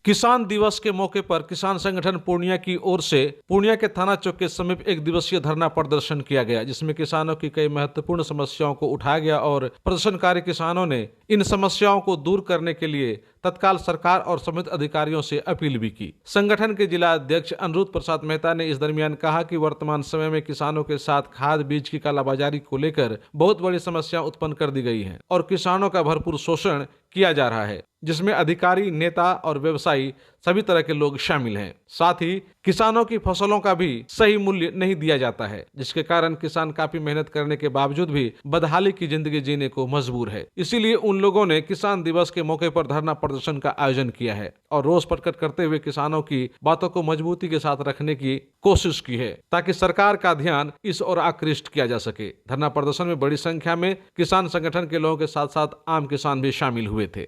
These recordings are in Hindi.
किसान दिवस के मौके पर किसान संगठन पूर्णिया की ओर से पूर्णिया के थाना चौक के समीप एक दिवसीय धरना प्रदर्शन किया गया, जिसमें किसानों की कई महत्वपूर्ण समस्याओं को उठाया गया और प्रदर्शनकारी किसानों ने इन समस्याओं को दूर करने के लिए तत्काल सरकार और संबंधित अधिकारियों से अपील भी की। संगठन के जिला अध्यक्ष अनिरुद्ध प्रसाद मेहता ने इस दरमियान कहा कि वर्तमान समय में किसानों के साथ खाद बीज की कालाबाजारी को लेकर बहुत बड़ी समस्या उत्पन्न कर दी गई है और किसानों का भरपूर शोषण किया जा रहा है, जिसमें अधिकारी, नेता और व्यवसायी सभी तरह के लोग शामिल हैं। साथ ही किसानों की फसलों का भी सही मूल्य नहीं दिया जाता है, जिसके कारण किसान काफी मेहनत करने के बावजूद भी बदहाली की जिंदगी जीने को मजबूर है। इसीलिए उन लोगों ने किसान दिवस के मौके पर धरना प्रदर्शन का आयोजन किया है और रोष प्रकट करते हुए किसानों की बातों को मजबूती के साथ रखने की कोशिश की है, ताकि सरकार का ध्यान इस ओर आकृष्ट किया जा सके। धरना प्रदर्शन में बड़ी संख्या में किसान संगठन के लोगों के साथ साथ आम किसान भी शामिल हुए थे।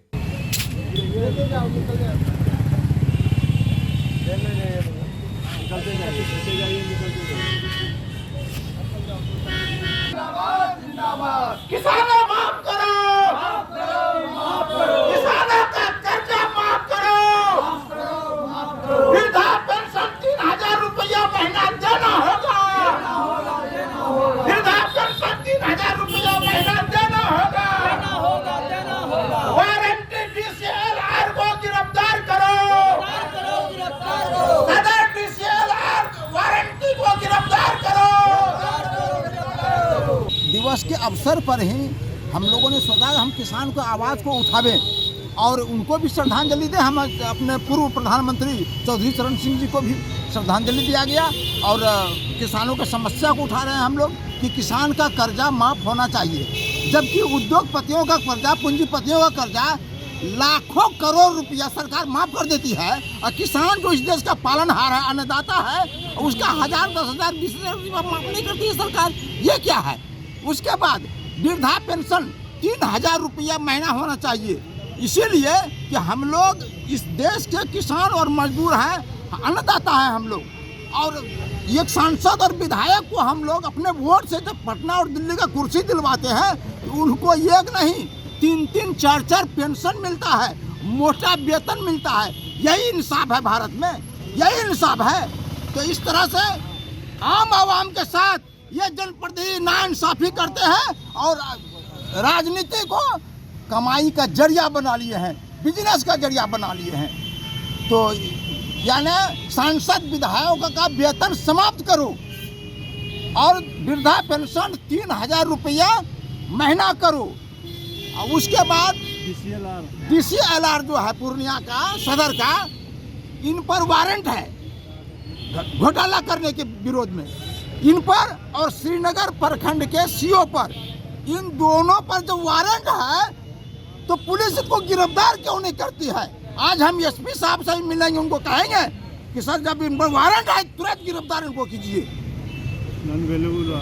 किसानों माफ करो, किसानों का कर्जा माफ करो, वृद्धा पेंशन 3000 रुपया महीना देना होगा, वृद्धा पेंशन 3000 रुपया महीना देना होगा, वारंटी DCLR को गिरफ्तार करो, सदर DCLR वारंटी को गिरफ्तार करो। दिवस के अवसर पर ही हम लोगों ने सोचा हम किसान को आवाज़ को उठावें और उनको भी श्रद्धांजलि दें। हम अपने पूर्व प्रधानमंत्री चौधरी चरण सिंह जी को भी श्रद्धांजलि दिया गया और किसानों की समस्या को उठा रहे हैं हम लोग कि किसान का कर्जा माफ़ होना चाहिए, जबकि उद्योगपतियों का कर्जा, पूंजीपतियों का कर्जा लाखों करोड़ रुपया सरकार माफ़ कर देती है और किसान जो इस देश का पालनहार है, अन्नदाता है, उसका 1000, 10,000, 20,000 रुपया माफ़ नहीं करती है सरकार। ये क्या है? उसके बाद वृद्धा पेंशन 3000 रुपया महीना होना चाहिए, इसीलिए कि हम लोग इस देश के किसान और मजदूर हैं, अन्नदाता हैं हम लोग। और एक सांसद और विधायक को हम लोग अपने वोट से जब पटना और दिल्ली का कुर्सी दिलवाते हैं, उनको एक नहीं 3-3, 4-4 पेंशन मिलता है, मोटा वेतन मिलता है। यही इंसाफ है भारत में, यही इंसाफ है। तो इस तरह से आम आवाम के साथ ये जनप्रतिनिधि नाइंसाफी करते हैं और राजनीति को कमाई का जरिया बना लिए हैं, बिजनेस का जरिया बना लिए हैं। तो यानी सांसद विधायकों का वेतन समाप्त करो और वृद्धा पेंशन 3000 रुपया महीना करो। और उसके बाद DCLR जो है पूर्णिया का सदर का, इन पर वारंट है घोटाला करने के विरोध में, इन पर और श्रीनगर प्रखंड के CO पर, इन दोनों पर जो वारंट है तो पुलिस इनको गिरफ्तार क्यों नहीं करती है? आज हम SP साहब से मिलेंगे, उनको कहेंगे कि सर जब इन पर वारंट है तुरंत गिरफ्तार इनको कीजिए।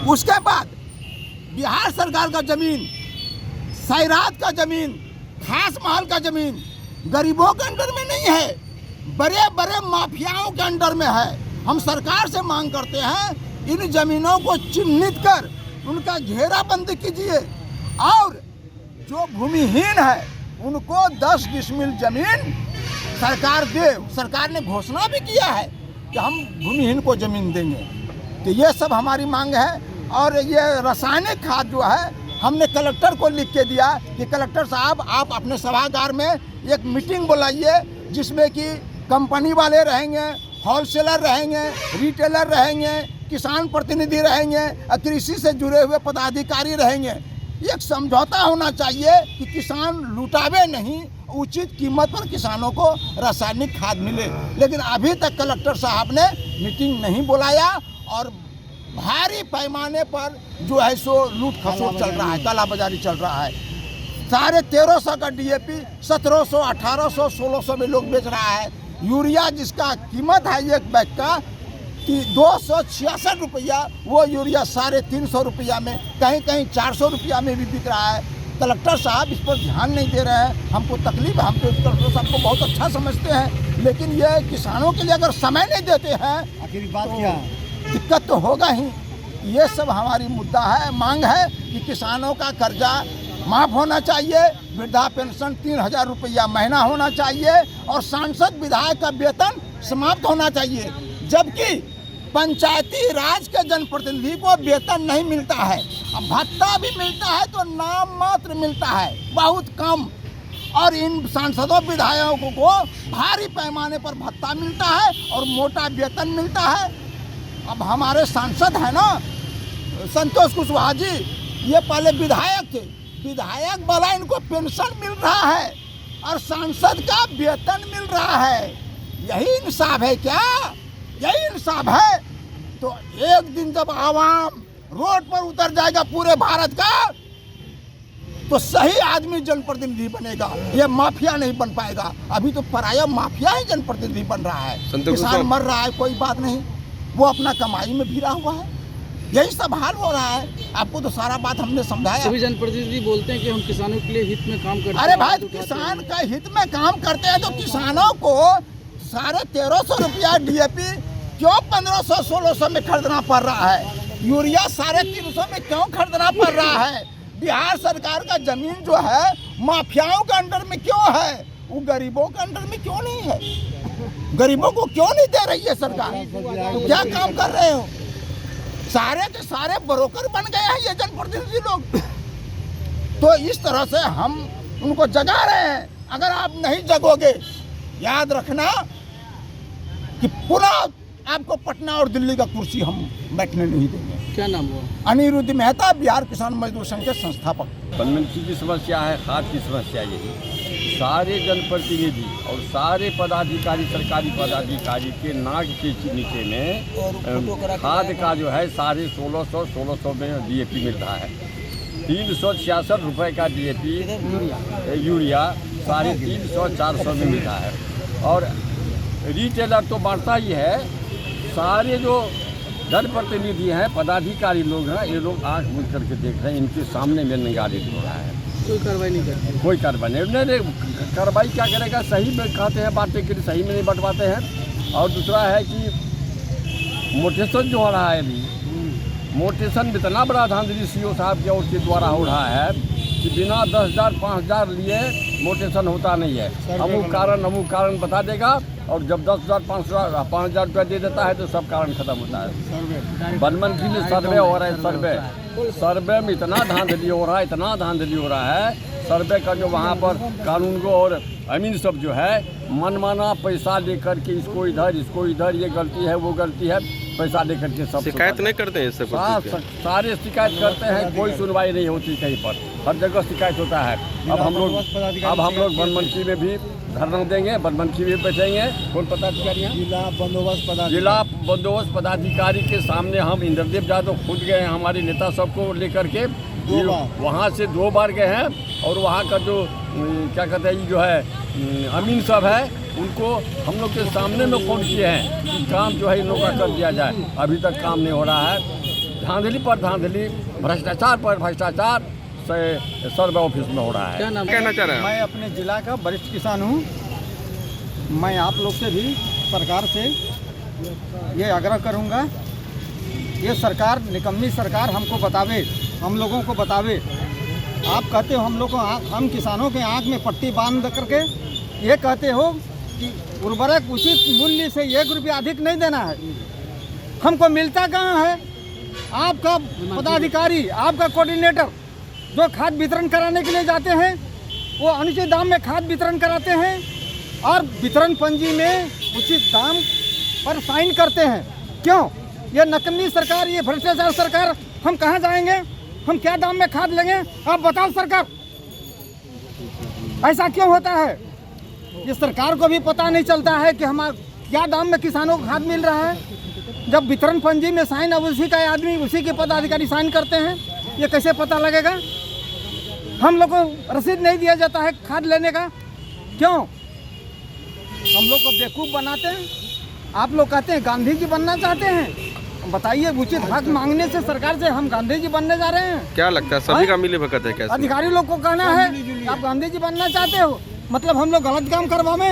उसके बाद बिहार सरकार का जमीन, सैरात का जमीन, खास महल का जमीन गरीबों के अंडर में नहीं है, बड़े बड़े माफियाओं के अंडर में है। हम सरकार से मांग करते हैं इन जमीनों को चिन्हित कर उनका घेराबंदी कीजिए और जो भूमिहीन है उनको 10 डिसमिल जमीन सरकार दे। सरकार ने घोषणा भी किया है कि हम भूमिहीन को जमीन देंगे। तो ये सब हमारी मांग है। और ये रासायनिक खाद जो है, हमने कलेक्टर को लिख के दिया कि कलेक्टर साहब आप अपने सभागार में एक मीटिंग बुलाइए, जिसमें कि कंपनी वाले रहेंगे, होलसेलर रहेंगे, रिटेलर रहेंगे, किसान प्रतिनिधि रहेंगे, कृषि से जुड़े हुए पदाधिकारी रहेंगे। एक समझौता होना चाहिए कि किसान लुटावे नहीं, उचित कीमत पर किसानों को रासायनिक खाद मिले। लेकिन अभी तक कलेक्टर साहब ने मीटिंग नहीं बुलाया और भारी पैमाने पर जो है सो लूट खसोट चल रहा है, कालाबाजारी चल रहा है। 1350 का DAP 1700, 1800, 1600 में लोग बेच रहा है। यूरिया जिसका कीमत है एक बैग का 266 रुपया, वो यूरिया 350 रुपया में, कहीं कहीं 400 रुपया में भी बिक रहा है। कलेक्टर साहब इस पर ध्यान नहीं दे रहे हैं। हमको तकलीफ है, हम तो कलेक्टर साहब को बहुत अच्छा समझते हैं, लेकिन ये किसानों के लिए अगर समय नहीं देते हैं आखिर बात क्या है, दिक्कत तो होगा ही। ये सब हमारी मुद्दा है, मांग है कि किसानों का कर्जा माफ़ होना चाहिए, वृद्धा पेंशन 3,000 रुपया महीना होना चाहिए और सांसद विधायक का वेतन समाप्त होना चाहिए। जबकि पंचायती राज के जनप्रतिनिधि को वेतन नहीं मिलता है, भत्ता भी मिलता है तो नाम मात्र मिलता है, बहुत कम। और इन सांसदों विधायकों को भारी पैमाने पर भत्ता मिलता है और मोटा वेतन मिलता है। अब हमारे सांसद हैं ना संतोष कुशवाहा जी, ये पहले विधायक थे, विधायक वाला इनको पेंशन मिल रहा है और सांसद का वेतन मिल रहा है। यही इंसाफ है क्या? यही इंसाफ है? तो एक दिन जब आवाम रोड पर उतर जाएगा पूरे भारत का, तो सही आदमी जनप्रतिनिधि बनेगा, ये माफिया नहीं बन पाएगा। अभी तो पराया माफिया ही जनप्रतिनिधि बन रहा है। किसान मर रहा है, कोई बात नहीं, वो अपना कमाई में भिड़ा हुआ है, यही सब हाल हो रहा है। आपको तो सारा बात हमने समझाया। सभी जनप्रतिनिधि बोलते हैं कि हम किसानों के लिए हित में काम करते हैं। अरे भाई, किसान का हित में काम करते हैं तो किसानों को 1350 रुपया DAP क्यों 1500-1600 में खरीदना पड़ रहा है? यूरिया 350 में क्यों खरीदना पड़ रहा है? बिहार सरकार का जमीन जो है माफियाओं के अंडर में क्यों है? वो गरीबों के अंडर में क्यों नहीं है? गरीबों को क्यों नहीं दे रही है सरकार? तो क्या काम कर रहे हो? सारे के सारे ब्रोकर बन गए हैं ये जनप्रतिनिधि लोग। तो इस तरह से हम उनको जगा रहे हैं। अगर आप नहीं जगोगे, याद रखना कि पुनः आपको पटना और दिल्ली का कुर्सी हम बैठने नहीं देंगे। क्या नाम हुआ? अनिरुद्ध मेहता, बिहार किसान मजदूर संघ के संस्थापक। वनमंत्री की समस्या है, खाद की समस्या यही। सारे जनप्रतिनिधि और सारे पदाधिकारी, सरकारी पदाधिकारी के नाक के नीचे में खाद का जो है 1650 में DAP मिल रहा है। 366 रुपये का DAP यूरिया 350-400 में मिल रहा है। और रिटेलर तो बांटता ही है, सारे जो जनप्रतिनिधि हैं, पदाधिकारी लोग हैं, ये लोग आँख मूंद करके देख रहे हैं, इनके सामने में निगारे हो रहा है। कोई कार्रवाई नहीं करते। कोई कार्रवाई नहीं, कार्रवाई क्या करेगा? सही में कहते हैं बांटने के लिए, सही में नहीं बंटवाते हैं। और दूसरा है कि मोटेशन जो हो रहा है अभी, मोटेशन में इतना बड़ा धांधली CO साहब के और के द्वारा हो रहा है कि बिना 10,000 5,000 लिए मोटेशन होता नहीं है। अमुक कारण बता देगा और जब 10,000 5,000 रुपया दे देता है तो सब कारण खत्म होता है। वनमंत्री में सर्वे हो रहा है, सर्वे में इतना धांधली हो रहा है, सर्वे का जो वहाँ पर कानून को और अमीन सब जो है मनमाना पैसा लेकर के इसको इधर ये गलती है वो गलती है, पैसा लेकर के सब शिकायत नहीं करते हैं इससे? सारे शिकायत करते हैं, कोई सुनवाई नहीं होती कहीं पर, हर जगह शिकायत होता है। अब हम लोग वनमंत्री में भी धरना देंगे, वनमंत्री भी बैठेंगे। कौन पदाधिकारी हैं? जिला बंदोबस्त पदाधिकारी के सामने हम इंद्रदेव यादव खुद गए हैं, हमारे नेता सबको लेकर के वहाँ से 2 बार गए हैं। और वहाँ का जो क्या कहते हैं जो है अमीन साहब है, उनको हम लोग के सामने में फोन किए हैं कि काम जो है इन लोगों का कर दिया जाए। अभी तक काम नहीं हो रहा है। धांधली पर धांधली, भ्रष्टाचार पर भ्रष्टाचार सर्वे ऑफिस में हो रहा है। क्या नाम कहना चाह रहे हैं? मैं अपने ज़िला का वरिष्ठ किसान हूँ। मैं आप लोग से भी, सरकार से ये आग्रह करूँगा, ये सरकार, निकम्मी सरकार हमको बतावे, हम लोगों को बतावे। आप कहते हो हम लोग को, हम किसानों के आँख में पट्टी बांध करके ये कहते हो कि उर्वरक उचित मूल्य से 1 रुपया अधिक नहीं देना है। हमको मिलता कहाँ है? आपका पदाधिकारी, आपका कोऑर्डिनेटर जो खाद वितरण कराने के लिए जाते हैं, वो अनुचित दाम में खाद वितरण कराते हैं और वितरण पंजी में उचित दाम पर साइन करते हैं। क्यों? ये नकली सरकार, ये भ्रष्टाचार सरकार, हम कहाँ जाएंगे? हम क्या दाम में खाद लेंगे? आप बताओ सरकार, ऐसा क्यों होता है? ये सरकार को भी पता नहीं चलता है कि हमारा क्या दाम में किसानों को खाद मिल रहा है। जब वितरण पंजी में साइन अब उसी का आदमी, उसी के पदाधिकारी साइन करते हैं, ये कैसे पता लगेगा? हम लोग को रसीद नहीं दिया जाता है खाद लेने का, क्यों? हम लोग को बेवकूफ़ बनाते हैं। आप लोग कहते हैं गांधी जी बनना चाहते हैं, बताइए, उचित हक मांगने से सरकार से हम गांधी जी बनने जा रहे हैं? क्या लगता है सभी का मिली भगत है? क्या अधिकारी लोग को कहना है कि आप गांधी जी बनना चाहते हो, मतलब हम लोग गलत काम करवावे?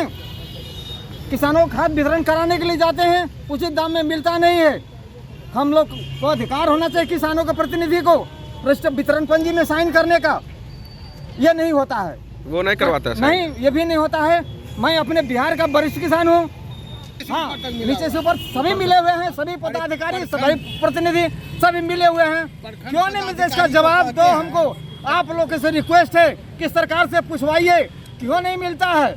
किसानों को खाद वितरण कराने के लिए जाते हैं, उचित दाम में मिलता नहीं है। हम लोग को अधिकार होना चाहिए किसानों के प्रतिनिधि को वितरण पंजी में साइन करने का। ये नहीं होता है। वो नहीं करवाता है? नहीं, ये भी नहीं होता है। मैं अपने बिहार का वरिष्ठ किसान हूँ। हाँ, नीचे से ऊपर सभी मिले हुए हैं, सभी पदाधिकारी, सभी प्रतिनिधि सभी मिले हुए हैं। क्यों नहीं मिलते, इसका जवाब दो हमको। आप लोगों से रिक्वेस्ट है कि सरकार से पूछवाइए क्यों नहीं मिलता है,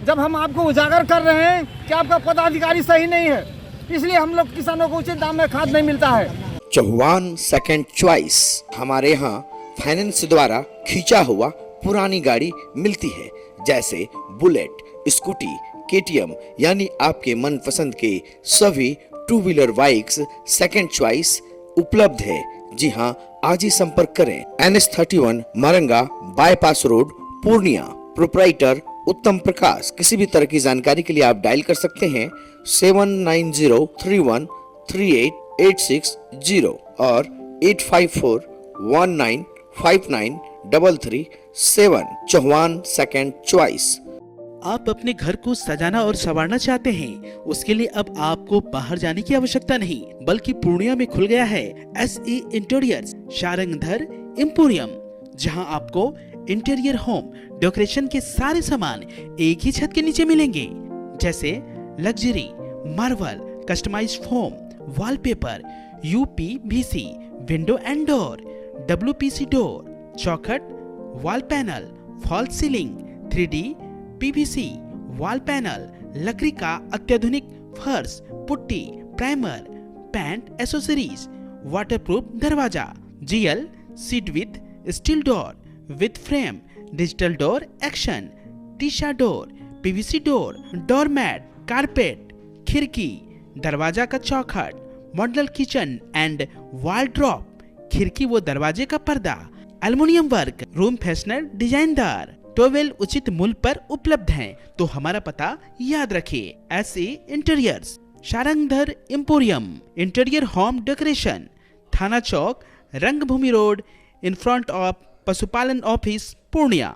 जब हम आपको उजागर कर रहे हैं कि आपका पदाधिकारी सही नहीं है, इसलिए हम लोग किसानों को उचित दाम में खाद नहीं मिलता है। Chauhan second choice. हमारे यहाँ फाइनेंस द्वारा खींचा हुआ पुरानी गाड़ी मिलती है, जैसे बुलेट, स्कूटी, केटीएम, यानी आपके मनपसंद के सभी 2 व्हीलर बाइक्स सेकंड चॉइस उपलब्ध है। जी हाँ, आज ही संपर्क करें। NH31 Maranga bypass road, Purnia. Proprietor Uttam Prakash. किसी भी तरह की जानकारी के लिए आप डायल कर सकते हैं 7903138860 और 8541959337। Chauhan second choice. आप अपने घर को सजाना और संवारना चाहते हैं, उसके लिए अब आपको बाहर जाने की आवश्यकता नहीं, बल्कि पूर्णिया में खुल गया है SE इंटीरियर्स शारंगधर एम्पोरियम, जहां आपको इंटीरियर होम डेकोरेशन के सारे सामान एक ही छत के नीचे मिलेंगे, जैसे luxury, marble, customized foam, wallpaper, UPVC, window and door, WPC door, चौखट, wall panel, fall ceiling, 3D PVC wall panel, लकड़ी का अत्याधुनिक फर्श, putty, primer, paint accessories, waterproof दरवाजा, GL sheet with steel door with frame, digital door action, टीशा door, PVC door, doormat, carpet, खिड़की, दरवाजा का चौखट, मॉडल किचन एंड वॉलड्रॉप, खिड़की व दरवाजे का पर्दा, एल्युमिनियम वर्क, रूम फ्रेशनर डिजाइनदार, टोवेल उचित मूल्य पर उपलब्ध हैं। तो हमारा पता याद रखिए, SE interiors Sharangdhar emporium, interior home decoration, थाना चौक, रंगभूमि रोड, इन फ्रंट ऑफ पशुपालन ऑफिस, पूर्णिया।